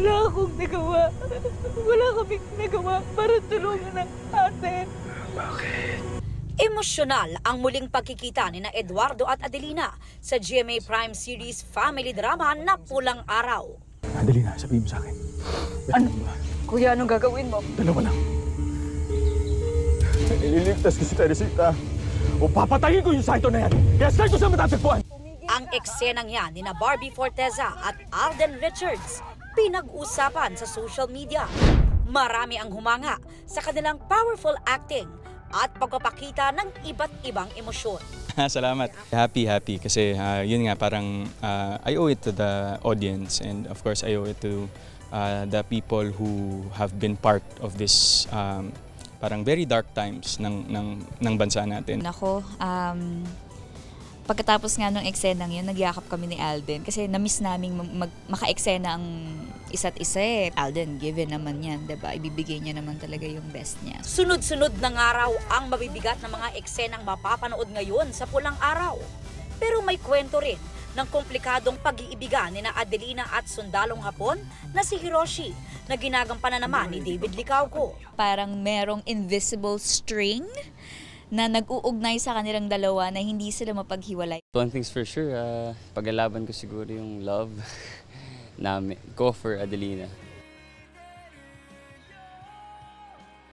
Wala akong nagawa. Wala kaming nagawa para tulungan ang atin. Bakit? Emosyonal ang muling pagkikita ni na Eduardo at Adelina sa GMA Prime Series family drama na Pulang Araw. Adelina, sabihin mo sa akin. Ano? Kuya, anong gagawin mo? Dalawa lang. Ililigtas ko si Teresita. O papatayin ko yung saito na yan. Kaya saan ko siya matatagpuan? Ang eksenang yan ni na Barbie Forteza at Alden Richards pinag-usapan sa social media. Marami ang humanga sa kanilang powerful acting at pagpapakita ng iba't ibang emosyon. Salamat. Happy kasi yun nga parang I owe it to the audience and of course I owe it to the people who have been part of this parang very dark times ng bansa natin. Nako, pagkatapos nga nung eksenang yun, nagyakap kami ni Alden kasi na-miss naming maka-eksena ang isa't isa eh. Alden, given naman yan, diba? Ibibigay niya naman talaga yung best niya. Sunod-sunod ng araw ang mabibigat na mga eksenang mapapanood ngayon sa Pulang Araw. Pero may kwento rin ng komplikadong pag-iibigan ni na Adelina at sundalong Hapon na si Hiroshi na ginagampanan naman ni David Licauco. Parang merong invisible string na nag-uugnay sa kanilang dalawa na hindi sila mapaghiwalay. One thing's for sure, paglalaban ko siguro yung love namin ko for Adelina.